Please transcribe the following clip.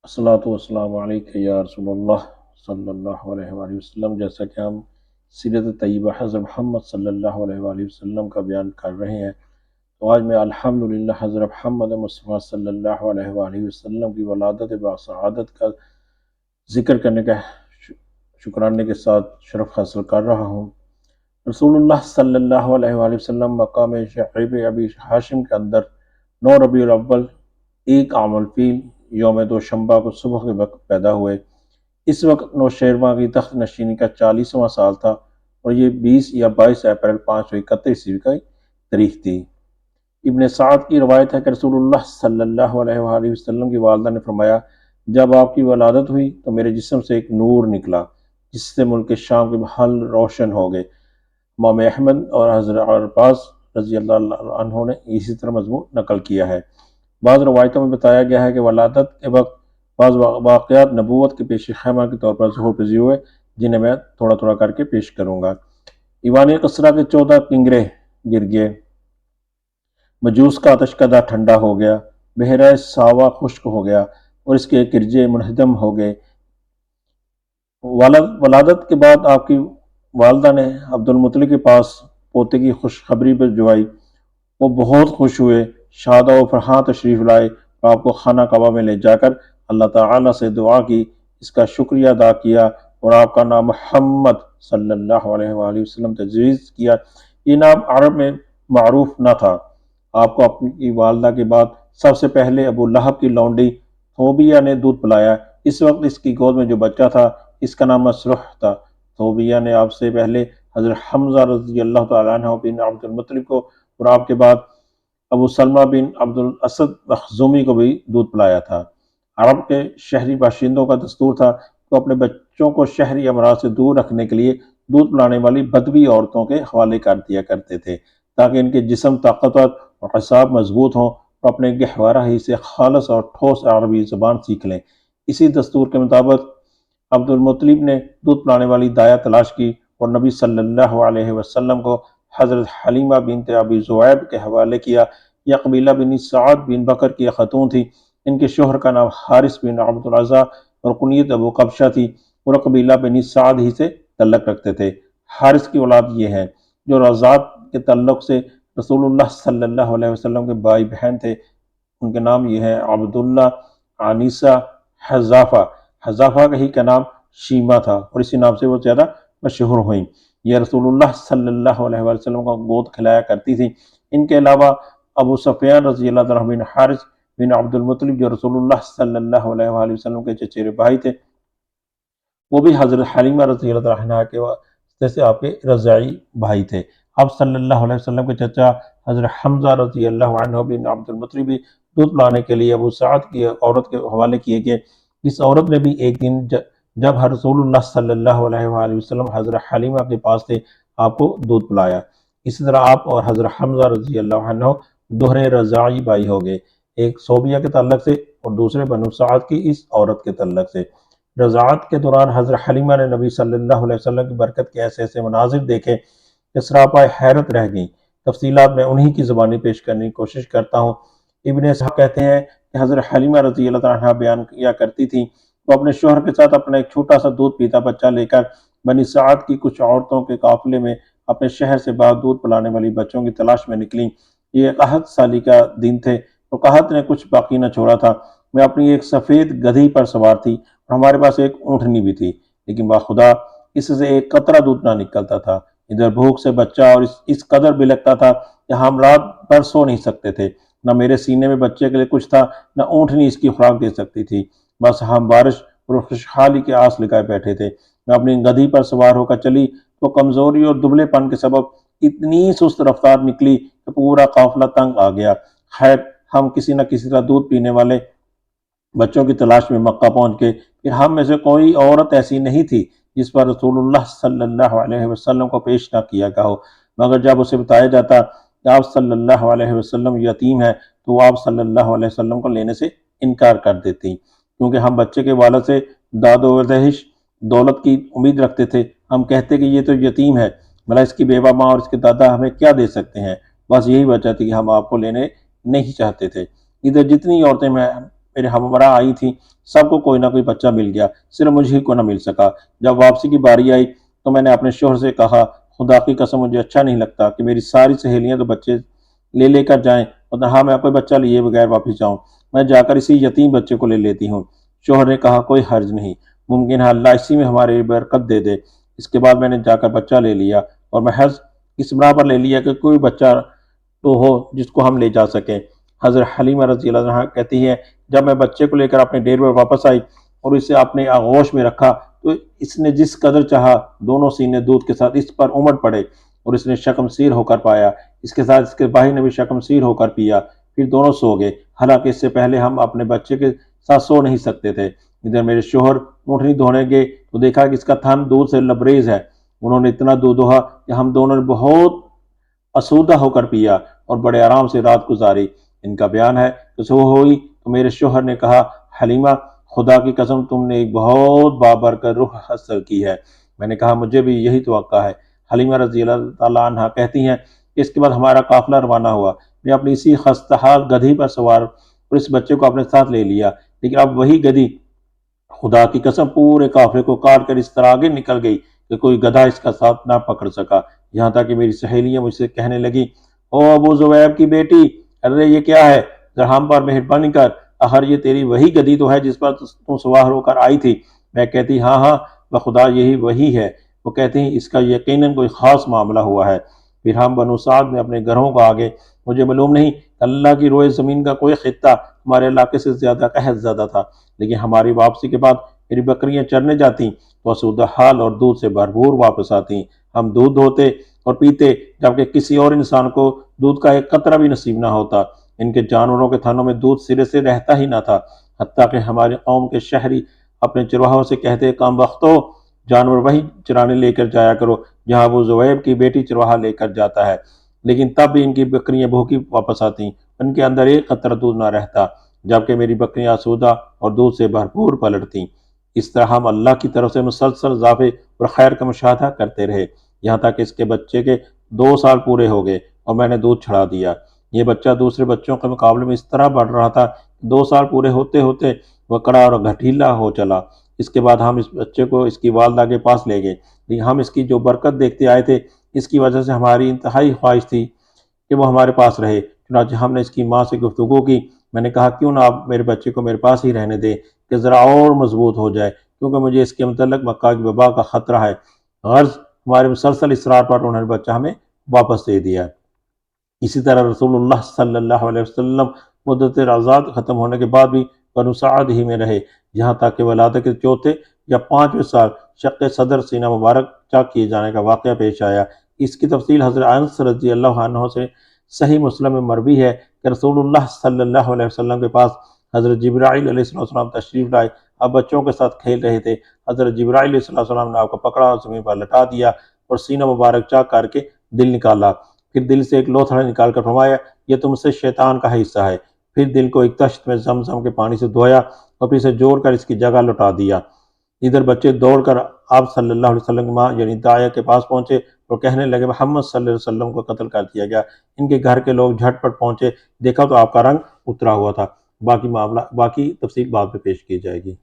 अस्सलातु वस्सलामु अलैका या रसूलल्लाह सल्लल्लाहु अलैहि वसल्लम। जैसा कि हम सीरत तय्यबा हज़रत मोहम्मद सल्लल्लाहु अलैहि वसल्लम का बयान कर रहे हैं, तो आज मैं अल्हम्दुलिल्लाह हज़रत मोहम्मद मुस्तफ़ा सल्लल्लाहु अलैहि वसल्लम की वलादत बासआदत का जिक्र करने का शुक्राने के साथ शरफ हासिल कर रहा हूँ। रसूलुल्लाह सल्लल्लाहु अलैहि वसल्लम मकाम शअब अबी हाशिम के अंदर 9 रबीउल अव्वल एक आमुल फील यौम दोशंबा को सुबह के वक्त पैदा हुए। इस वक्त नौशेरवां की तख्त नशीनी का 40वां साल था और ये 20 या 22 अप्रैल 531 ईस्वी की तारीख थी। इब्न साद की रवायत है कि रसूलुल्लाह सल्लल्लाहु अलैहि वसल्लम की वालदा ने फरमाया, जब आपकी वलादत हुई तो मेरे जिस्म से एक नूर निकला जिससे मुल्क शाम के महल रोशन हो गए। इमाम अहमद और हज़रत अब्बास रज़ी अल्लाह अन्हु ने इसी तरह मज़मून नकल किया है। बाज़ रवायतों में बताया गया है कि वलादत के वक्त बाज़ वाक़यात नबूवत के पेश खैमा के तौर पर ज़ुहूर पज़ीर हुए, जिन्हें मैं थोड़ा थोड़ा करके पेश करूँगा। ईवान कसरा के 14 किंगरे गिर गए, मजूस का आतशकदा ठंडा हो गया, बहरा सावा खुश्क हो गया और इसके किरजे मुनहदम हो गए। वलादत के बाद आपकी वालदा ने अब्दुल मुत्तलिब के पास पोते की खुशखबरी पर जवाई। वो बहुत खुश हुए, शादा व फरहां तशरीफ़ लाए और आपको खाना काबा में ले जाकर अल्लाह ताला से दुआ की, इसका शुक्रिया अदा किया और आपका नाम मोहम्मद सल्लल्लाहु अलैहि वसल्लम तजवीज़ किया। ये नाम अरब में मारूफ न था। आपको अपनी वालदा के बाद सबसे पहले अबू लहब की लौंडी थोबिया ने दूध पिलाया। इस वक्त इसकी गोद में जो बच्चा था इसका नाम मसरूह था। थोबिया ने आपसे पहले हज़रत हमज़ा रज़ी अल्लाह तआला अन्हु बिन अब्दुल मुत्तलिब को और आपके बाद अबू सलमा बिन अब्दुल असद मखजूमी को भी दूध पिलाया था। अरब के शहरी बाशिंदों का दस्तूर था तो अपने बच्चों को शहरी अमराज से दूर रखने के लिए दूध पिलाने वाली बदवी औरतों के हवाले कर दिया करते थे, ताकि इनके जिस्म ताकतवर और असाब मजबूत हों और अपने गहवारा ही से खालस और ठोस अरबी ज़बान सीख लें। इसी दस्तूर के मुताबिक अब्दुल मुत्तलिब ने दूध पिलाने वाली दाया तलाश की और नबी सल्लल्लाहु अलैहि वसल्लम को हज़रत हलीमा बिनते अबी ज़ुऐब के हवाले किया। यह कबीला बिन साद बिन बकर की खतून थी। इनके शोहर का नाम हारिस बिन अब्दुल अज़ा और कुनियत अबू कब्शा थी और कबीला बिन साद ही से तल्लक रखते थे। हारिस की औलाद ये है जो रज़ात के तल्लुक से रसूलुल्लाह सल्लल्लाहु अलैहि वसल्लम के भाई बहन थे। उनके नाम ये हैं अब्दुल्ला, आनिसा, हज़ाफ़ा। हज़ाफ़ा का ही का नाम शीमा था और इसी नाम से वो ज़्यादा मशहूर हुई। यह रसूलुल्लाह सल्लल्लाहु अलैहि वसल्लम को गोद खिलाया करती थी। इनके अलावा अबू सुफियान रज़ी अल्लाह तआला बिन हारिस बिन अब्दुल मुत्तलिब जो रसूलुल्लाह सल्लल्लाहु अलैहि वसल्लम के चचेरे भाई थे, वो भी हज़रत हलीमा रज़ी अल्लाह तआला अन्हा के वास्ते से आपके रज़ाई भाई थे। आप सल्लल्लाहु अलैहि वसल्लम के चचा हज़रत हमज़ा रज़ी अल्लाह अन्हु बिन अब्दुल मुत्तलिब भी दूध पिलाने के लिए अबू सअद की औरत के हवाले किए गए। इस औरत ने भी एक दिन जब रसूलुल्लाह सल्लल्लाहु अलैहि वसल्लम हज़रत हलीमा के पास थे, आपको दूध पिलाया। इसी तरह आप और हज़रत हमज़ा रज़ी अल्लाह अन्हु दोहरे रज़ाई भाई हो गए, एक सोबिया के तल्लक से और दूसरे बनु सअद की इस औरत के तल्लक से। रज़ात के दौरान हज़रत हलीमा ने नबी सल्लल्लाहु अलैहि वसल्लम की बरकत के ऐसे ऐसे मनाजिर देखे कि सरापाए हैरत रह गई। तफसीलात में उन्हीं की ज़बानी पेश करने की कोशिश करता हूँ। इब्न इसहाक़ कहते हैं कि हज़रत हलीमा रज़ी अल्लाह तआला अन्हा बयान किया करती थी, वो अपने शोहर के साथ अपना एक छोटा सा दूध पीता बच्चा लेकर बनी सअद की कुछ औरतों के काफिले में अपने शहर से बाहर दूध पिलाने वाली बच्चों की तलाश में निकली। ये कहत साली का दिन थे तो कहत ने कुछ बाकी न छोड़ा था। मैं अपनी एक सफ़ेद गधी पर सवार थी और हमारे पास एक ऊँटनी भी थी, लेकिन बाखुदा इससे एक कतरा दूध ना निकलता था। इधर भूख से बच्चा और इस कदर बिलखता था कि हम रात भर सो नहीं सकते थे। न मेरे सीने में बच्चे के लिए कुछ था, न ऊँटनी इसकी खुराक दे सकती थी। बस हम बारिश और खुशहाली के आस लगाए बैठे थे। मैं अपनी गधी पर सवार होकर चली तो कमजोरी और दुबलेपन के सबब इतनी सुस्त रफ्तार निकली कि पूरा काफिला तंग आ गया। खैर, हम किसी न किसी तरह दूध पीने वाले बच्चों की तलाश में मक्का पहुंच गए। फिर हम में से कोई औरत ऐसी नहीं थी जिस पर रसूलुल्लाह सल्लल्लाहु अलैहि वसल्लम को पेश न किया गया हो, मगर जब उसे बताया जाता कि आप सल्लल्लाहु अलैहि वसल्लम यतीम है तो वो आप सल्लल्लाहु अलैहि वसल्लम को लेने से इनकार कर देती, क्योंकि हम बच्चे के वालद से दादो दहिश दौलत की उम्मीद रखते थे। हम कहते कि ये तो यतीम है, भला इसकी बेवा माँ और इसके दादा हमें क्या दे सकते हैं। बस यही वजह थी कि हम आपको लेने नहीं चाहते थे। इधर जितनी औरतें میرے ہمراہ آئی تھیں سب کو کوئی نہ کوئی بچہ مل گیا، صرف مجھ ہی کو نہ مل سکا۔ جب واپسی کی باری آئی تو میں نے اپنے شوہر سے کہا خدا کی قسم مجھے اچھا نہیں لگتا کہ میری ساری سہیلیاں تو بچے لے کر جائیں اور ہاں میں کوئی بچہ لیے بغیر واپس جاؤں، میں جا کر اسی یتیم بچے کو لے لیتی ہوں۔ شوہر نے کہا کوئی حرج نہیں، ممکن ہے اللہ اسی میں ہماری برکت دے دے۔ اس کے بعد میں نے جا کر بچہ لے لیا اور محض اس بنا پر لے لیا کہ کوئی بچہ تو ہو جس کو ہم لے جا سکیں۔ حضرت حلیمہ رضی اللہ عنہا کہتی ہے جب میں بچے کو لے کر اپنے ڈیرے پر واپس آئی اور اسے اپنے آغوش میں رکھا تو اس نے جس قدر چاہا دونوں سینے دودھ کے ساتھ اس پر امڑ پڑے اور اس نے شکم سیر ہو کر پایا، اس کے ساتھ اس کے بھائی نے بھی شکم سیر ہو کر پیا، پھر دونوں سو گئے۔ حالانکہ اس سے پہلے ہم اپنے بچے کے ساتھ سو نہیں سکتے تھے۔ ادھر میرے شوہر اونٹنی دھونے گئے تو دیکھا کہ اس کا تھن دودھ سے لبریز ہے۔ انہوں نے اتنا دودھ دوہا کہ ہم دونوں نے بہت آسودہ ہو کر پیا اور بڑے آرام سے رات گزاری۔ ان کا بیان ہے کہ صبح ہوئی تو میرے شوہر نے کہا حلیمہ خدا کی قسم تم نے ایک بہت بابرکت روح حاصل کی ہے۔ میں نے کہا مجھے بھی یہی توقع ہے۔ حلیمہ رضی اللہ تعالیٰ عنہ کہتی ہیں کہ اس کے بعد ہمارا قافلہ روانہ ہوا، میں اپنی اسی خستہ حال گدھی پر سوار اور اس بچے کو اپنے ساتھ لے لیا، لیکن اب وہی گدھی خدا کی قسم پورے قافلے کو کاٹ کر اس طرح آگے نکل گئی کہ کوئی گدھا اس کا ساتھ نہ پکڑ سکا۔ یہاں تک کہ میری سہیلیاں مجھ سے کہنے لگی او ابو زبیب کی بیٹی، ارے یہ کیا ہے، ذرا ہم پر مہربانی کر، آخر یہ تیری وہی گدھی تو ہے جس پر تم سوار ہو کر آئی تھی۔ میں کہتی ہاں ہاں بخدا یہی وہی ہے۔ وہ کہتے ہیں اس کا یقیناً کوئی خاص معاملہ ہوا ہے۔ پھر ہم بنو سعد میں اپنے گھروں کو آگے۔ مجھے معلوم نہیں اللہ کی روئے زمین کا کوئی خطہ ہمارے علاقے سے زیادہ قحط زیادہ تھا، لیکن ہماری واپسی کے بعد میری بکریاں چرنے جاتی تو آسودہ حال اور دودھ سے بھرپور واپس آتی۔ ہم دودھ دھوتے اور پیتے جبکہ کسی اور انسان کو دودھ کا ایک قطرہ بھی نصیب نہ ہوتا۔ ان کے جانوروں کے تھنوں میں دودھ سرے سے رہتا ہی نہ تھا، حتیٰ کہ ہماری قوم کے شہری اپنے چرواہوں سے کہتے کام وقتوں جانور وہی چرانے لے کر جایا کرو جہاں ابو زویب کی بیٹی چرواہا لے کر جاتا ہے، لیکن تب بھی ان کی بکریاں بھوکی واپس آتی، ان کے اندر ایک قطرہ دودھ نہ رہتا، جبکہ میری بکریاں آسودہ اور دودھ سے بھرپور پلٹتیں۔ اس طرح ہم اللہ کی طرف سے مسلسل اضافے اور خیر کا مشاہدہ کرتے رہے، یہاں تک کہ اس کے بچے کے 2 سال پورے ہو گئے اور میں نے دودھ چھڑا دیا۔ یہ بچہ دوسرے بچوں کے مقابلے میں اس طرح بڑھ رہا تھا کہ 2 سال پورے ہوتے ہوتے وہ کڑا اور گھٹیلا ہو چلا۔ اس کے بعد ہم اس بچے کو اس کی والدہ کے پاس لے گئے، لیکن ہم اس کی جو برکت دیکھتے آئے تھے اس کی وجہ سے ہماری انتہائی خواہش تھی کہ وہ ہمارے پاس رہے۔ چنانچہ ہم نے اس کی ماں سے گفتگو کی۔ میں نے کہا کیوں نہ آپ میرے بچے کو میرے پاس ہی رہنے دیں کہ ذرا اور مضبوط ہو جائے، کیونکہ مجھے اس کے متعلق مکہ کی وبا کا خطرہ ہے۔ غرض ہمارے مسلسل اصرار پر انہوں نے بچہ ہمیں واپس دے دیا۔ اسی طرح رسول اللہ صلی اللہ علیہ وسلم مدت رضاعت ختم ہونے کے بعد بھی بنو سعد ہی میں رہے، یہاں تک کہ ولادت کے 4 یا 5ویں سال شق صدر سینہ مبارک چاک کیے جانے کا واقعہ پیش آیا۔ اس کی تفصیل حضرت انس رضی اللہ عنہ سے صحیح مسلم میں مروی ہے کہ رسول اللہ صلی اللہ علیہ وسلم کے پاس حضرت جبرائیل علیہ السلام تشریف لائے، آپ بچوں کے ساتھ کھیل رہے تھے۔ حضرت جبرائیل علیہ السلام نے آپ کو پکڑا اور زمین پر لٹا دیا اور سینہ مبارک چاک کر کے دل نکالا، پھر دل سے ایک لوتھڑا نکال کر فرمایا یہ تم سے شیطان کا حصہ ہے، پھر دل کو ایک تشت میں زمزم کے پانی سے دھویا اور پھر اسے جوڑ کر اس کی جگہ لوٹا دیا۔ ادھر بچے دوڑ کر آپ صلی اللہ علیہ وسلم کی ماں یعنی داعیہ کے پاس پہنچے اور کہنے لگے محمد صلی اللہ علیہ وسلم کو قتل کر دیا گیا۔ ان کے گھر کے لوگ جھٹ پٹ پہنچے، دیکھا تو آپ کا رنگ اترا ہوا تھا۔ باقی تفصیل بعد میں پیش کی جائے گی۔